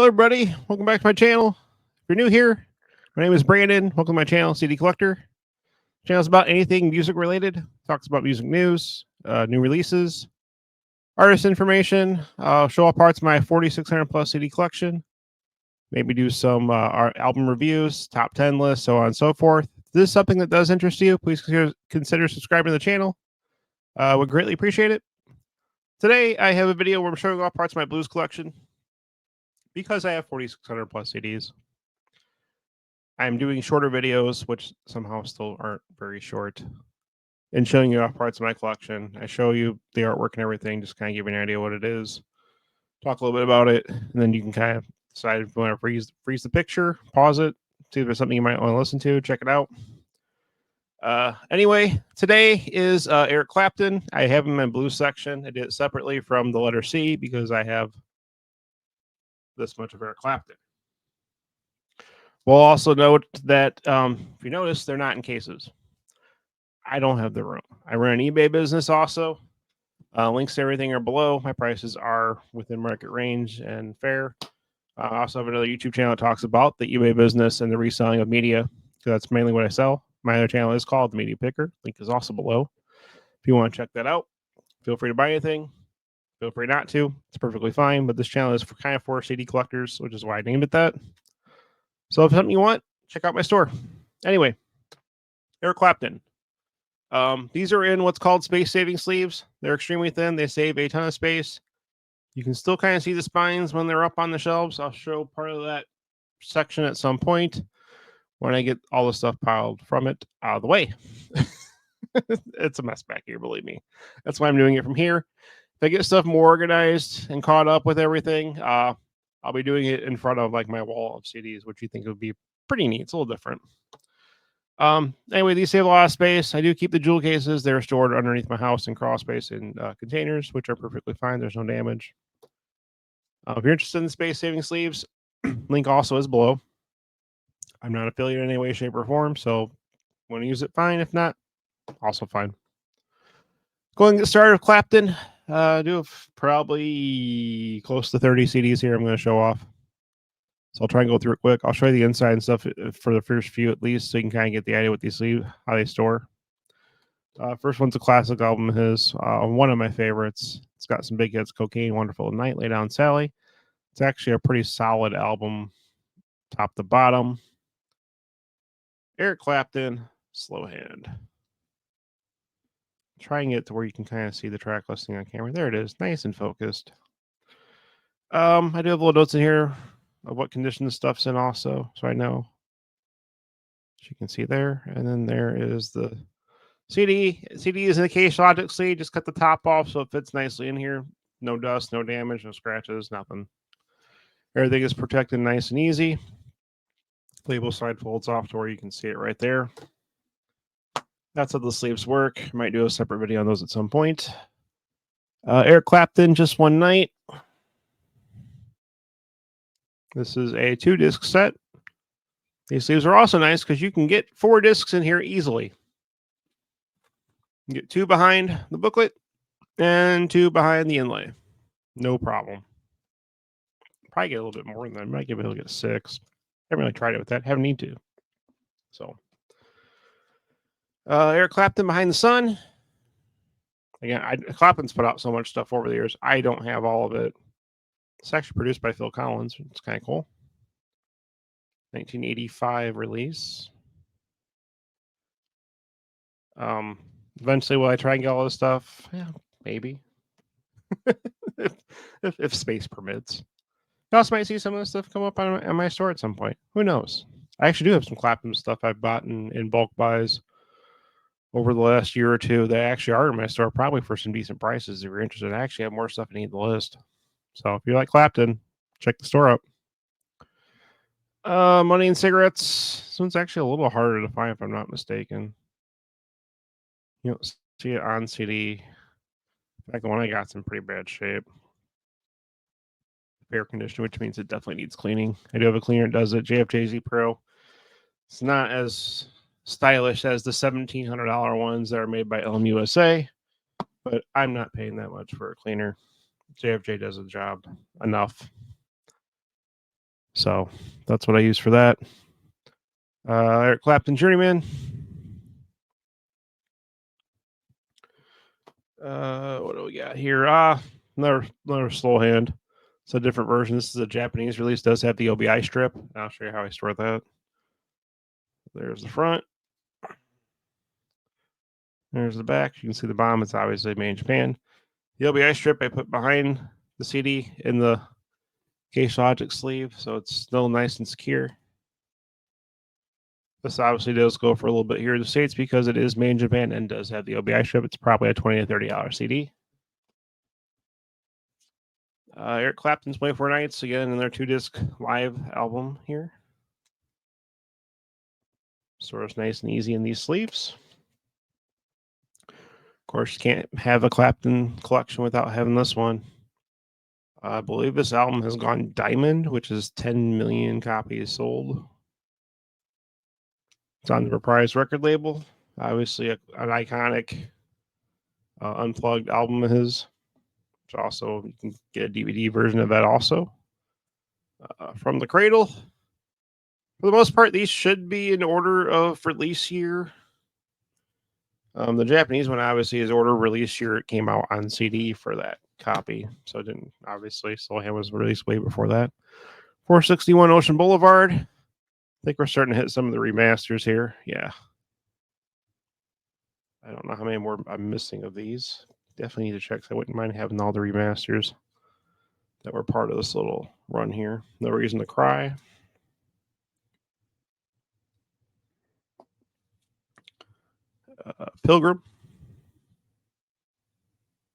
Hello, everybody. Welcome back to my channel. If you're new here, my name is Brandon. Welcome to my channel, CD Collector. Channel's about anything music related. Talks about music news, new releases, artist information. Show all parts of my 4,600 plus CD collection. Maybe do some album reviews, top 10 lists, so on and so forth. If this is something that does interest you, please consider subscribing to the channel. Would greatly appreciate it. Today, I have a video where I'm showing off parts of my blues collection. Because I have 4,600 plus CDs, I'm doing shorter videos, which somehow still aren't very short, and showing you off parts of my collection. I show you the artwork and everything, just kind of give you an idea what it is, talk a little bit about it, and then you can kind of decide if you want to freeze the picture, pause it, see if there's something you might want to listen to, check it out. Anyway, today is Eric Clapton. I have him in blues section. I did it separately from the letter C because I have this much of Eric Clapton. We'll also note that if you notice, they're not in cases. I don't have the room. I run an eBay business also. Links to everything are below. My prices are within market range and fair. I also have another YouTube channel that talks about the eBay business and the reselling of media. So that's mainly what I sell. My other channel is called The Media Picker. Link is also below. If you want to check that out, feel free to buy anything. Feel free not to. It's perfectly fine. But this channel is kind of for CD collectors, which is why I named it that. So if something you want, check out my store. Anyway, Eric Clapton. These are in what's called space-saving sleeves. They're extremely thin. They save a ton of space. You can still kind of see the spines when they're up on the shelves. I'll show part of that section at some point when I get all the stuff piled from it out of the way. It's a mess back here, believe me. That's why I'm doing it from here. If I get stuff more organized and caught up with everything, I'll be doing it in front of like my wall of CDs, which you think would be pretty neat. It's a little different. Anyway, these save a lot of space. I do keep the jewel cases. They're stored underneath my house in crawl space in containers, which are perfectly fine. There's no damage. If you're interested in space saving sleeves, link also is below. I'm not affiliated in any way, shape, or form, so want to use it, fine. If not, also fine. Go and get started with Clapton. I do have probably close to 30 CDs here I'm going to show off. So I'll try and go through it quick. I'll show you the inside and stuff for the first few at least, so you can kind of get the idea what these sleeve, how they store. First one's a classic album of his, one of my favorites. It's got some big hits: Cocaine, Wonderful Night, Lay Down Sally. It's actually a pretty solid album, top to bottom. Eric Clapton, Slow Hand. Try and get to where you can kind of see the track listing on camera. There it is, nice and focused. I do have little notes in here of what condition the stuff's in also, so I know. As you can see there, and then there is the CD. CD is in the case logically. Just cut the top off so it fits nicely in here. No dust, no damage, no scratches, nothing. Everything is protected nice and easy. Label side folds off to where you can see it right there. That's how the sleeves work. I might do a separate video on those at some point. Eric Clapton, Just One Night. This is a 2-disc set. These sleeves are also nice because you can get 4 discs in here easily. You get 2 behind the booklet and 2 behind the inlay. No problem. Probably get a little bit more than that. I might be able to get 6. I haven't really tried it with that. Haven't need to. So, Eric Clapton, Behind the Sun. Again, Clapton's put out so much stuff over the years. I don't have all of it. It's actually produced by Phil Collins. It's kind of cool. 1985 release. Eventually, will I try and get all this stuff? Yeah, maybe. if space permits. You also might see some of this stuff come up on my store at some point. Who knows? I actually do have some Clapton stuff I've bought in bulk buys over the last year or two that actually are in my store, probably for some decent prices if you're interested. I actually have more stuff I need the list. So if you like Clapton, check the store out. Money and Cigarettes. This one's actually a little harder to find if I'm not mistaken. You don't see it on CD. In fact, the one I got's in pretty bad shape. Fair condition, which means it definitely needs cleaning. I do have a cleaner that does it. JFJZ Pro. It's not as stylish as the $1,700 ones that are made by LMUSA, but I'm not paying that much for a cleaner. JFJ does the job enough. So that's what I use for that. Eric Clapton Journeyman. What do we got here? Another slow hand. It's a different version. This is a Japanese release. Does have the OBI strip. I'll show you how I store that. There's the front. There's the back. You can see the bomb. It's obviously made in Japan. The OBI strip I put behind the CD in the Case Logic sleeve, so it's still nice and secure. This obviously does go for a little bit here in the States because it is made in Japan and does have the OBI strip. It's probably a $20 to $30 CD. Eric Clapton's 24 Nights, again, in their 2-disc live album here. Stores nice and easy in these sleeves. Of course, you can't have a Clapton collection without having this one. I believe this album has gone diamond, which is 10 million copies sold. It's on the Reprise record label. Obviously, an iconic unplugged album of his. Which also, you can get a DVD version of that also. From the Cradle. For the most part, these should be in order of release year. The Japanese one obviously is order release year. It came out on CD for that copy, so it didn't obviously. Slowhand was released way before that. 461 Ocean Boulevard. I think we're starting to hit some of the remasters here. Yeah. I don't know how many more I'm missing of these. Definitely need to check. So I wouldn't mind having all the remasters that were part of this little run here. No Reason to Cry. Pilgrim.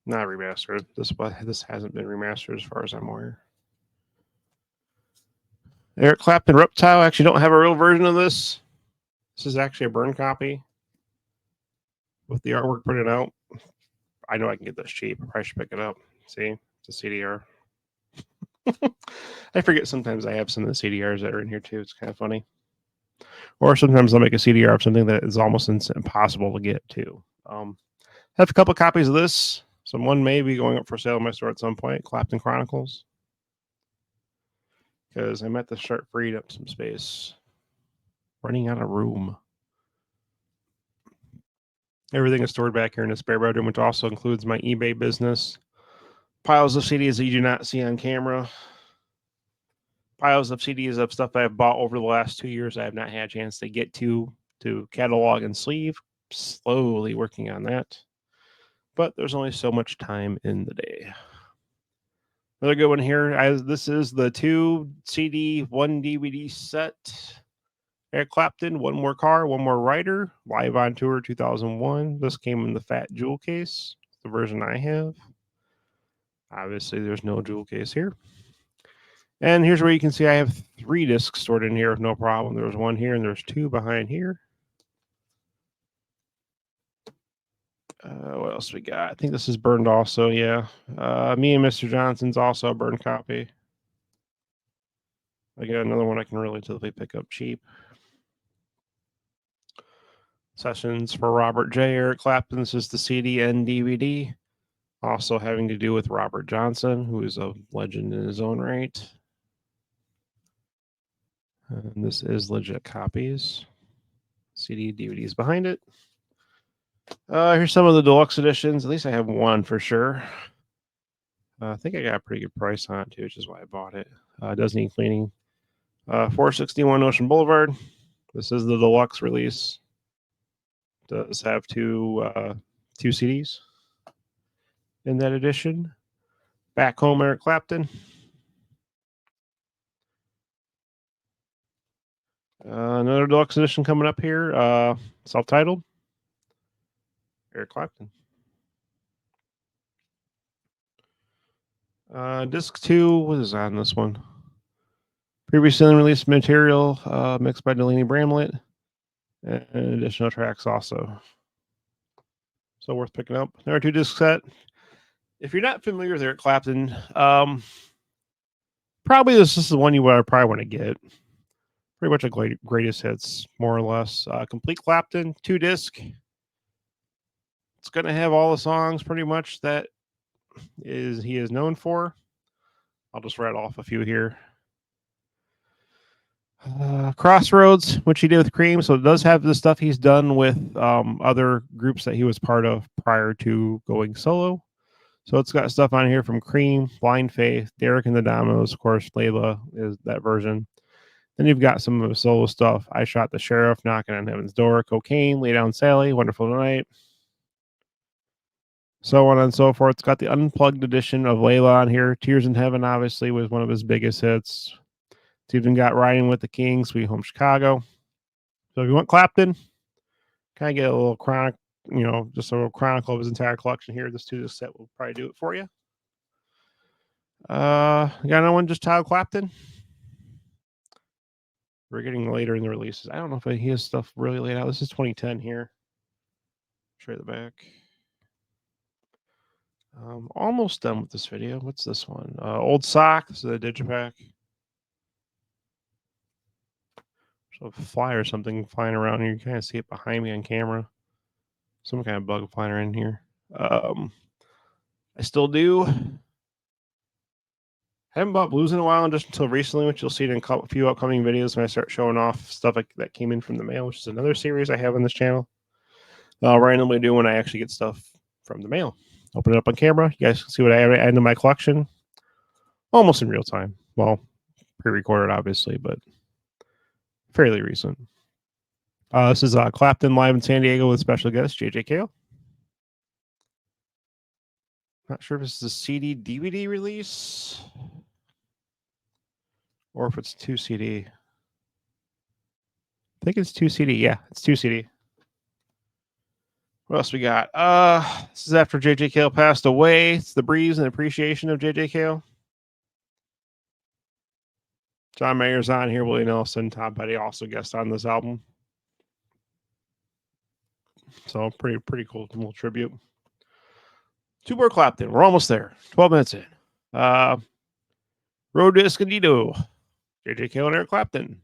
Not remastered. This hasn't been remastered as far as I'm aware. Eric Clapton Reptile. I actually don't have a real version of this. This is actually a burn copy with the artwork printed out. I know I can get this cheap. I probably should pick it up. See, it's a CDR. I forget sometimes I have some of the CDRs that are in here too. It's kind of funny. Or sometimes I'll make a CDR of something that is almost impossible to get too. Have a couple of copies of this. One may be going up for sale in my store at some point. Clapton Chronicles. Because I'm at the start freed up some space. Running out of room. Everything is stored back here in the spare bedroom, which also includes my eBay business. Piles of CDs that you do not see on camera. Piles of CDs of stuff that I've bought over the last 2 years I have not had a chance to get to catalog and sleeve. Slowly working on that. But there's only so much time in the day. Another good one here. This is the 2 CD, 1 DVD set. Eric Clapton, One More Car, One More Rider, live on tour 2001. This came in the fat jewel case, the version I have. Obviously, there's no jewel case here. And here's where you can see I have 3 discs stored in here with no problem. There's 1 here and there's 2 behind here. What else we got? I think this is burned also, yeah. Me and Mr. Johnson's also a burned copy. I got another one I can relatively pick up cheap. Sessions for Robert J. Eric Clapton. This is the CD and DVD. Also having to do with Robert Johnson, who is a legend in his own right. And this is legit copies. CD, DVDs behind it. Here's some of the deluxe editions. At least I have one for sure. I think I got a pretty good price on it too, which is why I bought it. It does need cleaning. 461 Ocean Boulevard. This is the deluxe release. Does have two CDs in that edition. Back Home, Eric Clapton. Another deluxe edition coming up here. Self-titled. Eric Clapton. Disc 2, what is on this one? Previously released material mixed by Delaney Bramlett. And additional tracks also. So worth picking up. Number 2 disc set. If you're not familiar with Eric Clapton, probably this is the one you would probably want to get. Pretty much a greatest hits, more or less. Complete Clapton, 2 disc. It's going to have all the songs pretty much that he is known for. I'll just rattle off a few here. Crossroads, which he did with Cream. So it does have the stuff he's done with other groups that he was part of prior to going solo. So it's got stuff on here from Cream, Blind Faith, Derek and the Dominoes, of course, Layla is that version. Then you've got some of the solo stuff. I Shot the Sheriff, Knocking on Heaven's Door, Cocaine, Lay Down Sally, Wonderful Tonight, so on and so forth. It's got the unplugged edition of Layla on here. Tears in Heaven, obviously, was one of his biggest hits. It's even got Riding with the King, Sweet Home Chicago. So if you want Clapton, kind of get a little just a little chronicle of his entire collection here. This 2-disc set will probably do it for you. You got another one, just Tyler Clapton? We're getting later in the releases. I don't know if he has stuff really laid out. This is 2010 here. Show you the back. Almost done with this video. What's this one? Old Sock. This is a digipack. So a fly or something flying around here. You kind of see it behind me on camera. Some kind of bug flying around here. I still do. Haven't bought blues in a while, just until recently, which you'll see in a few upcoming videos when I start showing off stuff that came in from the mail, which is another series I have on this channel. I'll randomly do when I actually get stuff from the mail. Open it up on camera. You guys can see what I add into my collection. Almost in real time. Well, pre-recorded, obviously, but fairly recent. This is Clapton live in San Diego with special guest JJ Cale. Not sure if this is a CD DVD release or if it's 2 CD. I think it's 2 CD. Yeah, it's 2 CD. What else we got? This is after JJ Cale passed away. It's the breeze and appreciation of JJ Cale. John Mayer's on here. Willie Nelson, Tom Petty also guest on this album. So pretty cool little tribute. 2 more Clapton. We're almost there. 12 minutes in. Road to Escondido. JJ Cale and Eric Clapton.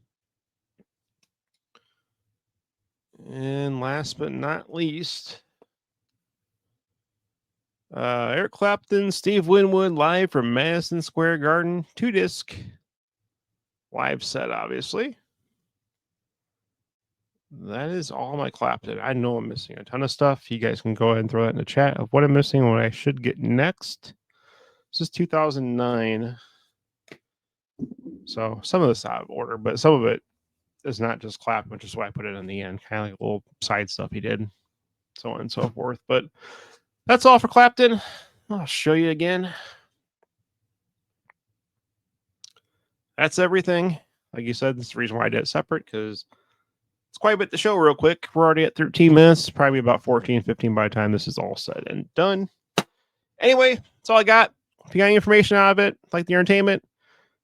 And last but not least, Eric Clapton, Steve Winwood live from Madison Square Garden. 2-disc live set, obviously. That is all my Clapton. I know I'm missing a ton of stuff. You guys can go ahead and throw that in the chat of what I'm missing and what I should get next. This is 2009. So some of this out of order, but some of it is not just Clapton, which is why I put it in the end. Kind of like a little side stuff he did, so on and so forth. But that's all for Clapton. I'll show you again. That's everything. Like you said, that's the reason why I did it separate, because it's quite a bit to show real quick. We're already at 13 minutes, probably about 14, 15 by the time this is all said and done. Anyway, that's all I got. If you got any information out of it, like the entertainment,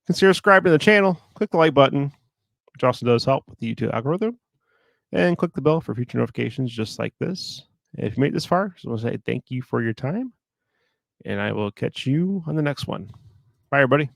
consider subscribing to the channel. Click the like button, which also does help with the YouTube algorithm. And click the bell for future notifications just like this. And if you made it this far, I just want to say thank you for your time. And I will catch you on the next one. Bye, everybody.